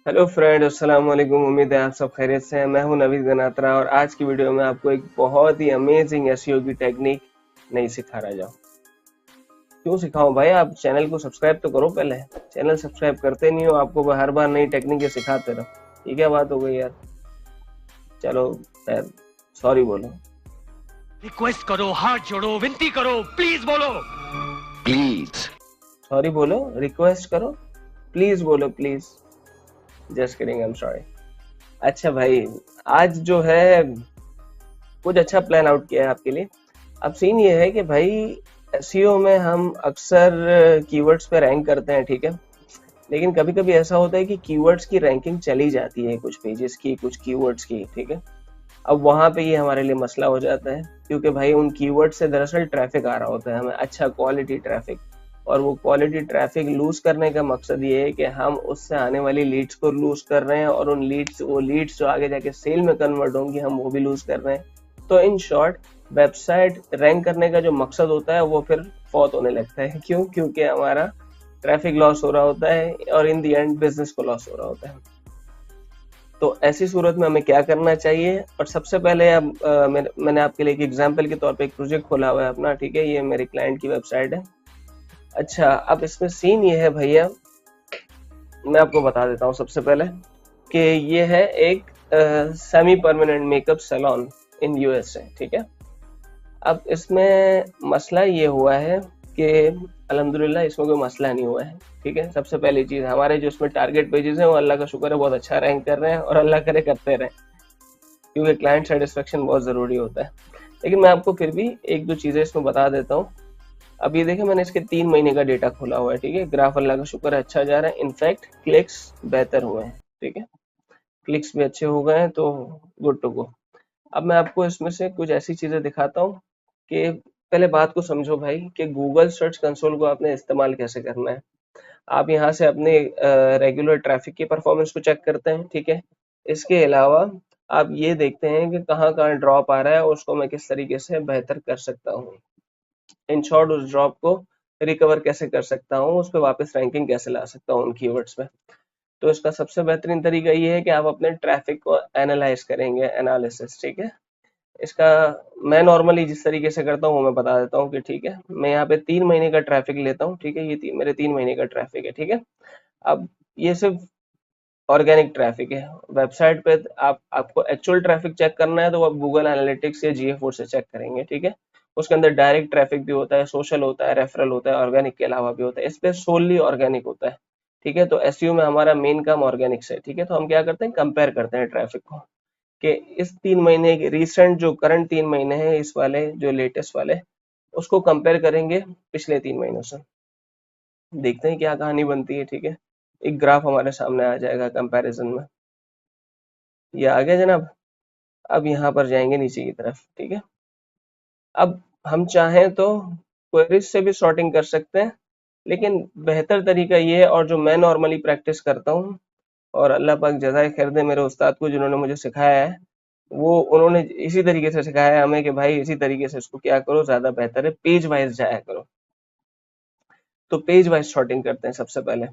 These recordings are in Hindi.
हेलो फ्रेंड, अस्सलाम वालेकुम। उम्मीद है आप सब खैरियत से हैं। मैं हूं नवीद गनात्रा और आज की वीडियो में आपको एक बहुत ही अमेजिंग एसईओ की टेक्निक नहीं सिखा रहा जाऊं। क्यों सिखाऊं भाई? आप चैनल को सब्सक्राइब तो करो पहले। चैनल सब्सक्राइब करते नहीं हो, आपको हर बार नई टेक्निक सिखाते रहो। ये क्या बात हो गई यार? चलो खैर, सॉरी बोलो। रिक्वेस्ट करो, हाथ जोड़ो, विनती करो, प्लीज बोलो। प्लीज। सॉरी बोलो, रिक्वेस्ट करो, प्लीज बोलो, please. Just kidding, I am sorry. अच्छा भाई, आज जो है कुछ अच्छा प्लान आउट किया है आपके लिए। अब सीन ये है कि भाई एसईओ में हम अक्सर कीवर्ड्स पे रैंक करते हैं, ठीक है। लेकिन कभी कभी ऐसा होता है कि कीवर्ड्स की रैंकिंग चली जाती है, कुछ पेजेस की, कुछ कीवर्ड्स की, ठीक है। अब वहां पे ये हमारे लिए मसला हो जाता है, क्योंकि भाई उन कीवर्ड से दरअसल ट्रैफिक आ रहा होता है हमें, अच्छा क्वालिटी ट्रैफिक। और वो क्वालिटी ट्रैफिक लूज करने का मकसद ये है कि हम उससे आने वाली लीड्स को लूज कर रहे हैं, और उन लीड्स, वो लीड्स जो आगे जाके सेल में कन्वर्ट होंगी, हम वो भी लूज कर रहे हैं। तो इन शॉर्ट, वेबसाइट रैंक करने का जो मकसद होता है वो फिर फौत होने लगता है। क्यों? क्योंकि हमारा ट्रैफिक लॉस हो रहा होता है और इन दी एंड बिजनेस को लॉस हो रहा होता है। तो ऐसी सूरत में हमें क्या करना चाहिए? और सबसे पहले अब मैंने आपके लिए एक एग्जांपल के तौर पे एक प्रोजेक्ट खोला हुआ है अपना, ठीक है। ये मेरे क्लाइंट की वेबसाइट है। अच्छा, अब इसमें सीन ये है भैया, मैं आपको बता देता हूँ सबसे पहले कि ये है एक semi permanent makeup salon in USA, ठीक है। अब इसमें मसला ये हुआ है कि अल्हम्दुलिल्लाह इसमें कोई मसला नहीं हुआ है, ठीक है। सबसे पहली चीज, हमारे जो इसमें टारगेट पेजेस हैं वो अल्लाह का शुक्र है बहुत अच्छा रैंक कर रहे हैं, और अल्लाह करे करते रहे, क्योंकि क्लाइंट सेटिस्फेक्शन बहुत जरूरी होता है। लेकिन मैं आपको फिर भी एक दो चीजें इसमें बता देता हूँ। अब ये देखें, मैंने इसके 3 महीने का डेटा खोला हुआ है, ठीक है। ग्राफ अल्लाह का शुक्र है अच्छा जा रहा है, इनफैक्ट क्लिक्स बेहतर हुए हैं, ठीक है। क्लिक्स भी अच्छे हो गए हैं, तो गुड टू गो। अब मैं आपको इसमें से कुछ ऐसी चीजें दिखाता हूँ कि पहले बात को समझो भाई, कि गूगल सर्च कंसोल को आपने इस्तेमाल कैसे करना है। आप यहाँ से अपने रेगुलर ट्रैफिक की परफॉर्मेंस को चेक करते हैं, ठीक है। इसके अलावा आप ये देखते हैं कि कहाँ कहाँ ड्रॉप आ रहा है और उसको मैं किस तरीके से बेहतर कर सकता हूँ। इन शॉर्ट, उस ड्रॉप को रिकवर कैसे कर सकता हूँ, उस पर वापस रैंकिंग कैसे ला सकता हूँ उन कीवर्ड्स पे। तो इसका सबसे बेहतरीन तरीका ये है कि आप अपने ट्रैफिक को एनालाइज करेंगे, एनालिसिस, ठीक है। इसका मैं नॉर्मली जिस तरीके से करता हूँ वो मैं बता देता हूँ कि ठीक है, मैं यहाँ पे 3 महीने का ट्रैफिक लेता हूँ, ठीक है। ये मेरे 3 महीने का ट्रैफिक है, ठीक है। अब ये सिर्फ ऑर्गेनिक ट्रैफिक है। वेबसाइट पे आपको एक्चुअल ट्रैफिक चेक करना है तो आप गूगल एनालिटिक्स या जीए4 से चेक करेंगे, ठीक है। उसके अंदर डायरेक्ट ट्रैफिक भी होता है, सोशल होता है, रेफरल होता है, ऑर्गेनिक के अलावा भी होता है। इस पे सोनली ऑर्गेनिक होता है, ठीक है। तो एसईओ में हमारा मेन काम ऑर्गेनिक से, ठीक है। तो हम क्या करते हैं, कंपेयर करते हैं ट्रैफिक को, कि इस 3 महीने के रिसेंट, जो करंट 3 महीने हैं, इस वाले जो लेटेस्ट वाले, उसको कंपेयर करेंगे पिछले 3 महीनों से। देखते हैं क्या कहानी बनती है, ठीक है। एक ग्राफ हमारे सामने आ जाएगा कंपैरिजन में। ये आ गया जनाब। अब यहाँ पर जाएंगे नीचे की तरफ, ठीक है। अब हम चाहें तो क्वेरीज से भी सॉर्टिंग कर सकते हैं, लेकिन बेहतर तरीका ये है, और जो मैं नॉर्मली प्रैक्टिस करता हूँ, और अल्लाह पाक जज़ाए खैर दे मेरे उस्ताद को जिन्होंने मुझे सिखाया है, वो उन्होंने इसी तरीके से सिखाया है हमें कि भाई इसी तरीके से इसको क्या करो, ज्यादा बेहतर है, पेज वाइज जाया करो। तो पेज वाइज सॉर्टिंग करते हैं सबसे पहले।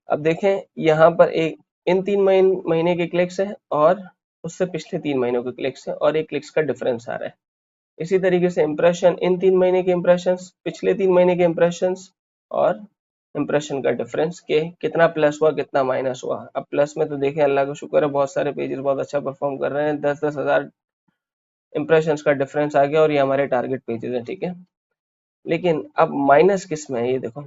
अब देखें यहाँ पर एक, इन 3 महीने के क्लिक्स है और उससे पिछले 3 महीनों के क्लिक्स है, और एक क्लिक्स का डिफरेंस आ रहा है। इसी तरीके से इम्प्रेशन, इन 3 महीने के इम्प्रेशन, पिछले 3 महीने के इम्प्रेशन, और इम्प्रेशन का डिफरेंस, के कितना प्लस हुआ कितना माइनस हुआ। अब प्लस में तो देखें अल्लाह का शुक्र है बहुत सारे पेजेस बहुत अच्छा परफॉर्म कर रहे हैं, 10-10 हज़ार इम्प्रेशन का डिफरेंस आ गया, और ये हमारे टारगेट पेजेस हैं, ठीक है। लेकिन अब माइनस किस में है, ये देखो।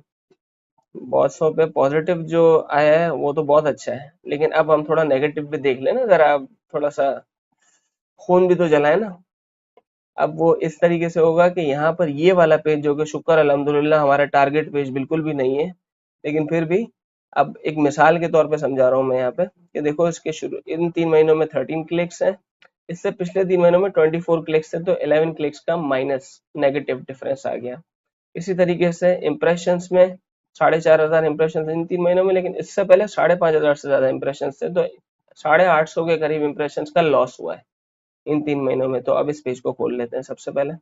बहुत सौ पे पॉजिटिव जो आया है वो तो बहुत अच्छा है, लेकिन अब हम थोड़ा नेगेटिव भी देख लें ना जरा, अब थोड़ा सा खून भी तो जलाए ना। अब वो इस तरीके से होगा कि यहाँ पर ये वाला पेज, जो कि शुक्र अल्हम्दुलिल्लाह हमारा टारगेट पेज बिल्कुल भी नहीं है, लेकिन फिर भी अब एक मिसाल के तौर पे समझा रहा हूँ मैं यहाँ पे, कि देखो इसके शुरू इन 3 महीनों में 13 क्लिक्स हैं, इससे पिछले 3 महीनों में 24 क्लिक्स थे, तो 11 क्लिक्स का माइनस नेगेटिव डिफरेंस आ गया। इसी तरीके से इम्प्रेशंस में 4,500 इम्प्रेशन इन 3 महीनों में, लेकिन इससे पहले 5,500 से ज्यादा इम्प्रेशन थे, तो 850 के करीब इम्प्रेशन का लॉस हुआ है इन 3 महीनों में। तो अब इस पेज को खोल लेते हैं सबसे पहले।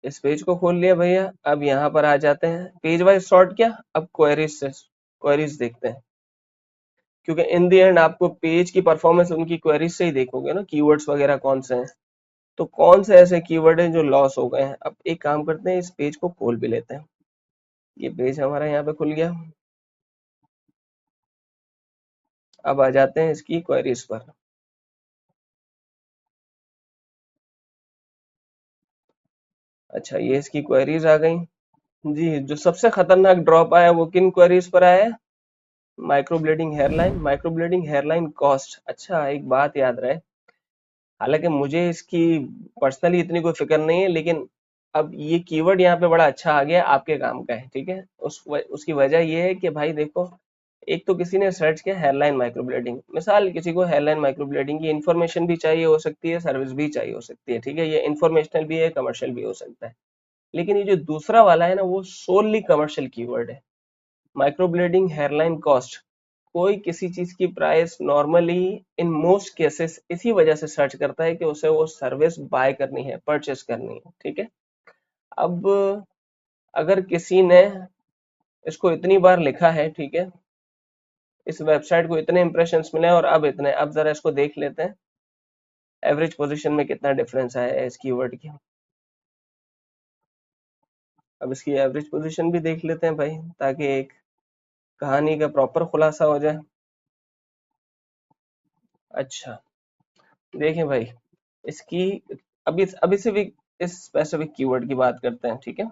इस पेज को खोल लिया भैया। अब यहाँ पर आ जाते हैं, पेज वाइज सॉर्ट किया, अब क्वेरीज से क्वेरीज देखते हैं। क्योंकि इन द एंड आपको पेज की परफॉर्मेंस उनकी क्वेरीज से ही देखोगे ना, कीवर्ड्स वगैरह कौन से हैं, तो कौन से ऐसे कीवर्ड हैं जो लॉस हो गए हैं। अब एक काम करते हैं, इस पेज को खोल भी लेते हैं। ये पेज हमारा यहाँ पे खुल गया। अब आ जाते हैं इसकी क्वेरीज पर। अच्छा, ये इसकी क्वेरीज आ गई जी। जो सबसे खतरनाक ड्रॉप आया वो किन क्वेरीज पर आया है? Micro bleeding hairline, micro bleeding hairline cost. अच्छा, एक बात याद रहे, हालांकि मुझे इसकी पर्सनली इतनी कोई फिक्र नहीं है, लेकिन अब ये कीवर्ड यहाँ पे बड़ा अच्छा आ गया, आपके काम का है, ठीक है। उसकी वजह ये है कि भाई देखो, एक तो किसी ने सर्च किया हेयरलाइन माइक्रोब्लेडिंग, मिसाल किसी को हेयरलाइन माइक्रोब्लेडिंग की इन्फॉर्मेशन भी चाहिए हो सकती है, सर्विस भी चाहिए हो सकती है, ठीक है, ये इन्फॉर्मेशनल भी है, कमर्शियल भी हो सकता है। लेकिन ये जो दूसरा वाला है ना, वो सोनली कमर्शियल कीवर्ड है। माइक्रोब्लेडिंग हेयरलाइन कॉस्ट, कोई किसी चीज की price normally in most cases इसी वजह से सर्च करता है कि उसे वो सर्विस बाय करनी है, परचेस करनी है, ठीक है। अब अगर किसी ने इसको इतनी बार लिखा है, ठीक है, इस वेबसाइट को इतने इंप्रेशंस मिले और अब इतने, अब जरा इसको देख लेते हैं एवरेज पोजीशन में कितना डिफरेंस आया है इस कीवर्ड की। अब इसकी एवरेज पोजीशन भी देख लेते हैं भाई, ताकि एक कहानी का प्रॉपर खुलासा हो जाए। अच्छा, देखें भाई, इसकी अभी से भी इस स्पेसिफिक कीवर्ड की बात करते हैं, ठीक है,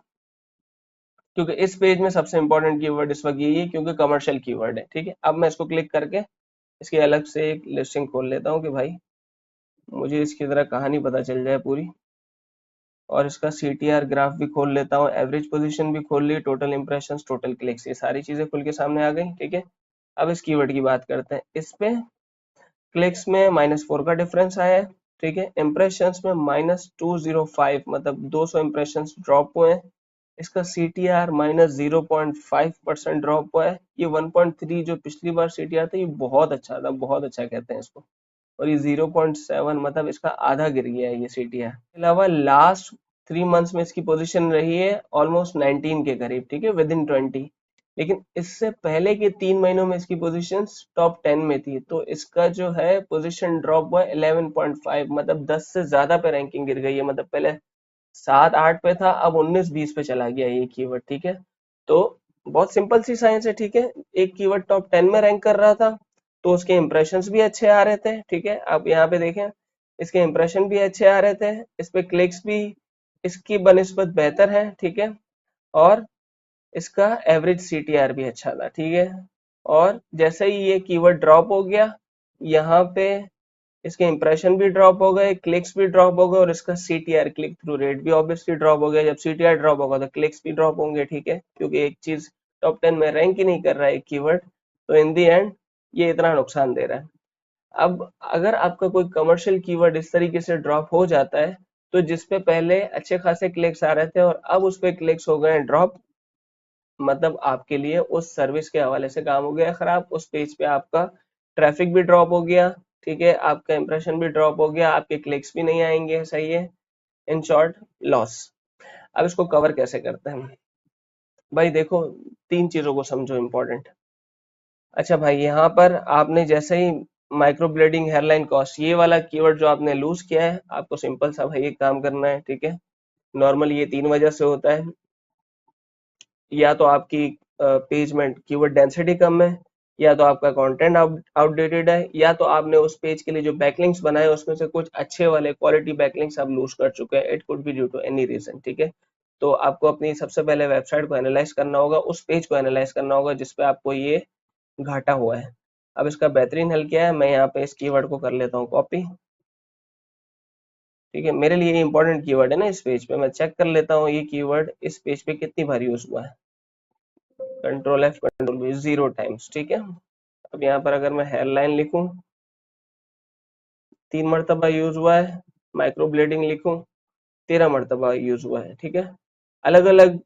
क्योंकि इस पेज में सबसे इंपॉर्टेंट कीवर्ड इस वक्त यही है, क्योंकि कमर्शियल कीवर्ड है, ठीक है। अब मैं इसको क्लिक करके इसकी अलग से एक लिस्टिंग खोल लेता हूँ कि भाई मुझे इसकी तरह कहानी पता चल जाए पूरी, और इसका CTR ग्राफ भी खोल लेता हूँ, एवरेज पोजीशन भी खोल ली, टोटल इंप्रेशंस, टोटल क्लिक्स, ये सारी चीजें खुल के सामने आ गई, ठीक है। अब इस कीवर्ड की बात करते हैं। इस पे क्लिक्स में -4 का डिफरेंस आया है, ठीक है। इंप्रेशंस में -205, मतलब 200 इंप्रेशंस ड्रॉप हुए हैं। इसका CTR -0.5% ड्रॉप हुआ है। ये 1.3 जो पिछली बार CTR था, ये बहुत अच्छा था, बहुत अच्छा कहते हैं इसको। और ये 0.7, मतलब इसका आधा गिर गया है ये CTR। इसके अलावा लास्ट 3 मंथ्स में इसकी पोजीशन रही है ऑलमोस्ट 19 के करीब, ठीक है, विद इन 20। लेकिन इससे पहले के 3 महीनों में इसकी पोजीशन टॉप 10 में थी, तो इसका जो है पोजीशन ड्रॉप हुआ 11.5, मतलब 10 से ज्यादा पे रैंकिंग गिर गई है। मतलब पहले 7-8 पे था, अब 19-20 पे चला गया ये कीवर्ड, ठीक है। तो बहुत सिंपल सी साइंस है, ठीक है। एक कीवर्ड टॉप 10 में रैंक कर रहा था, तो उसके इंप्रेशंस भी अच्छे आ रहे थे, ठीक है। आप यहाँ पे देखें, इसके इंप्रेशन भी अच्छे आ रहे थे, इस पे क्लिक्स भी इसकी बनिस्बत बेहतर है, ठीक है। और इसका एवरेज CTR भी अच्छा था, ठीक है। और जैसे ही ये कीवर्ड ड्रॉप हो गया, यहाँ पे इसके इंप्रेशन भी ड्रॉप हो गए, क्लिक्स भी ड्रॉप हो गए, और इसका CTR, क्लिक थ्रू रेट भी ऑब्वियसली ड्रॉप हो गया। जब CTR ड्रॉप होगा तो क्लिक्स भी ड्रॉप होंगे, ठीक है, क्योंकि एक चीज टॉप 10 में रैंक ही नहीं कर रहा है एक कीवर्ड, तो इन दी एंड ये इतना नुकसान दे रहा है। अब अगर आपका कोई कमर्शियल कीवर्ड इस तरीके से ड्रॉप हो जाता है, तो जिसपे पहले अच्छे खासे क्लिक्स आ रहे थे और अब उस पे क्लिक्स हो गए ड्रॉप, मतलब आपके लिए उस सर्विस के हवाले से काम हो गया खराब, उस पेज पे आपका ट्रैफिक भी ड्रॉप हो गया, ठीक है, आपका इंप्रेशन भी ड्रॉप हो गया, आपके क्लिक्स भी नहीं आएंगे, सही है, इन शॉर्ट लॉस। अब इसको कवर कैसे करते हैं भाई? देखो, 3 चीजों को समझो इंपॉर्टेंट। अच्छा भाई, यहाँ पर आपने जैसे ही माइक्रो ब्लेडिंग हेयरलाइन कॉस्ट, ये वाला कीवर्ड जो आपने लूज किया है, आपको सिंपल सा भाई एक काम करना है, ठीक है। नॉर्मली ये 3 वजह से होता है, या तो आपकी पेज में कीवर्ड डेंसिटी कम है, या तो आपका कंटेंट आउटडेटेड है, या तो आपने उस पेज के लिए जो बैकलिंक्स बनाए उसमें से कुछ अच्छे वाले क्वालिटी बैकलिंक्स आप लूज कर चुके हैं। It could be due to any reason, ठीक है। तो आपको अपनी सबसे पहले वेबसाइट को एनालाइज करना होगा, उस पेज को एनालाइज करना होगा जिसपे आपको ये घाटा हुआ है। अब इसका बेहतरीन हल क्या है, मैं यहाँ पे इस कीवर्ड को कर लेता हूँ कॉपी, ठीक है। मेरे लिए ये इंपॉर्टेंट कीवर्ड है ना, इस पेज पे मैं चेक कर लेता हूँ ये कीवर्ड इस पेज पे कितनी बार यूज हुआ है। Ctrl+F Ctrl+V 0 टाइम्स, ठीक है। अब यहाँ पर अगर मैं हेयरलाइन लिखूं, 3 मरतबा यूज हुआ है। माइक्रो ब्लेडिंग लिखूं, 13 मरतबा यूज हुआ है, ठीक है। अलग अलग,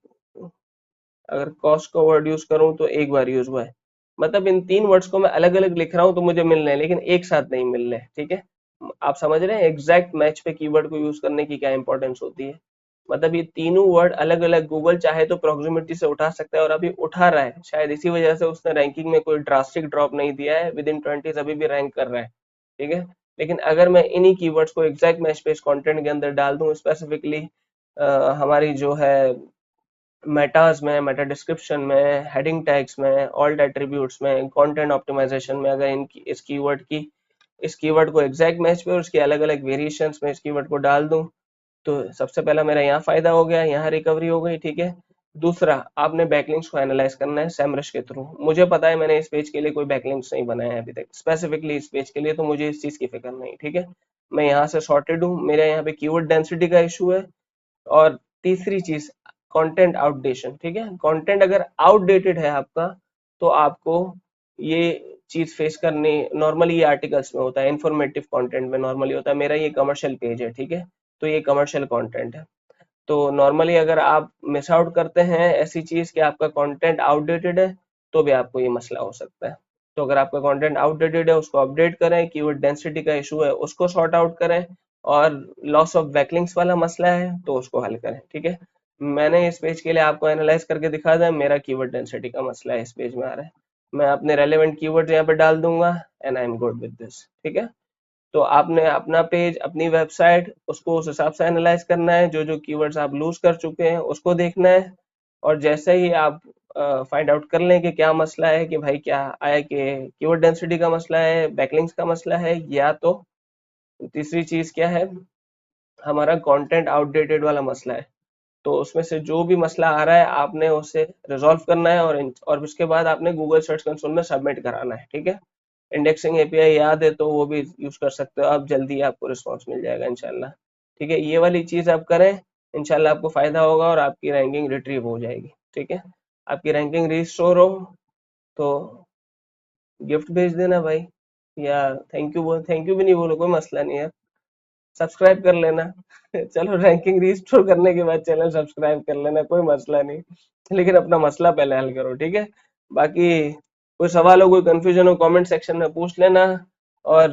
अगर कॉस्ट का वर्ड यूज करूं तो एक बार यूज हुआ है। मतलब इन 3 वर्ड्स को मैं अलग अलग लिख रहा हूं तो मुझे मिल रहे हैं, लेकिन एक साथ नहीं मिल रहे, ठीक है। आप समझ रहे हैं एग्जैक्ट मैच पे कीवर्ड को यूज करने की क्या इंपॉर्टेंस होती है। मतलब ये तीनों वर्ड अलग अलग गूगल चाहे तो प्रॉक्सिमिटी से उठा सकता है, और अभी उठा रहा है, शायद इसी वजह से उसने रैंकिंग में कोई ड्रास्टिक ड्रॉप नहीं दिया है, विद इन 20 अभी भी रैंक कर रहा है। ठीक है, लेकिन अगर मैं इन्हीं कीवर्ड्स को एग्जैक्ट मैच पेज कंटेंट के अंदर डाल दूं, स्पेसिफिकली हमारी जो है मेटाज में, मेटा डिस्क्रिप्शन में, हेडिंग टैग्स में, ऑल्ट एट्रीब्यूट्स में, कंटेंट ऑप्टिमाइजेशन में, अगर इनकी इस कीवर्ड को एग्जैक्ट मैच पे और उसकी अलग अलग वेरिएशंस में इस कीवर्ड को डाल दूं, तो सबसे पहला मेरा यहाँ फायदा हो गया, यहाँ रिकवरी हो गई। ठीक है, दूसरा, आपने बैकलिंक्स को एनालाइज करना है सेमरश के थ्रू। मुझे पता है मैंने इस पेज के लिए कोई बैकलिंक्स नहीं बनाया है अभी तक, स्पेसिफिकली इस पेज के लिए, तो मुझे इस चीज की फिक्र नहीं। ठीक है, मैं यहाँ से सॉर्टेड हूँ, मेरे यहाँ पे कीवर्ड डेंसिटी का इशू है। और तीसरी चीज, कंटेंट आउटडेशन। ठीक है, कंटेंट अगर आउटडेटेड है आपका, तो आपको ये चीज फेस करनी, नॉर्मली ये आर्टिकल्स में होता है, इंफॉर्मेटिव कंटेंट में नॉर्मली होता है। मेरा ये कमर्शियल पेज है, ठीक है, तो ये कमर्शियल कंटेंट है। तो नॉर्मली अगर आप मिस आउट करते हैं ऐसी चीज कि आपका कंटेंट आउटडेटेड है, तो भी आपको ये मसला हो सकता है। तो अगर आपका कंटेंट आउटडेटेड है, उसको अपडेट करें, कीवर्ड डेंसिटी का इशू है उसको सॉर्ट आउट करें, और लॉस ऑफ बैकलिंक्स वाला मसला है तो उसको हल करें। ठीक है, मैंने इस पेज के लिए आपको एनालाइज करके दिखा दिया, मेरा कीवर्ड डेंसिटी का मसला है, इस पेज में आ रहा है। मैं अपने रेलेवेंट कीवर्ड यहाँ पे डाल दूंगा, and I am good with this. ठीक है, तो आपने अपना पेज, अपनी वेबसाइट, उसको उस हिसाब से एनालाइज करना है, जो जो कीवर्ड्स आप लूज कर चुके हैं उसको देखना है। और जैसे ही आप फाइंड आउट कर लें कि क्या मसला है, कि भाई क्या आया कि कीवर्ड डेंसिटी का मसला है, बैकलिंक्स का मसला है, या तो तीसरी चीज क्या है, हमारा कंटेंट आउटडेटेड वाला मसला है, तो उसमें से जो भी मसला आ रहा है आपने उसे रिजॉल्व करना है, और उसके बाद आपने गूगल सर्च कंसोल में सबमिट कराना है। ठीक है, इंडेक्सिंग एपीआई याद है तो वो भी यूज कर सकते हो आप, जल्दी आपको रिस्पॉन्स मिल जाएगा इंशाल्लाह। ठीक है, ये वाली चीज आप करें, इंशाल्लाह आपको फायदा होगा और आपकी रैंकिंग रिट्रीव हो जाएगी। ठीक है, आपकी रैंकिंग रिस्टोर हो तो गिफ्ट भेज देना भाई, या थैंक यू भी नहीं बोलो, कोई मसला नहीं है, सब्सक्राइब कर लेना। चलो, रैंकिंग रिस्टोर करने के बाद चैनल सब्सक्राइब कर लेना, कोई मसला नहीं, लेकिन अपना मसला पहले हल करो। ठीक है, बाकी कोई सवाल हो, कोई कंफ्यूजन हो, कमेंट सेक्शन में पूछ लेना, और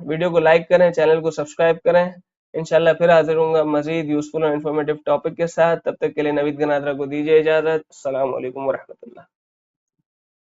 वीडियो को लाइक करें, चैनल को सब्सक्राइब करें। इंशाल्लाह फिर हाजिर होऊंगा मजीद यूजफुल और इन्फॉर्मेटिव टॉपिक के साथ। तब तक के लिए नवीद गनात्रा को दीजिए इजाजत। अस्सलाम वालेकुम वरहमतुल्लाह।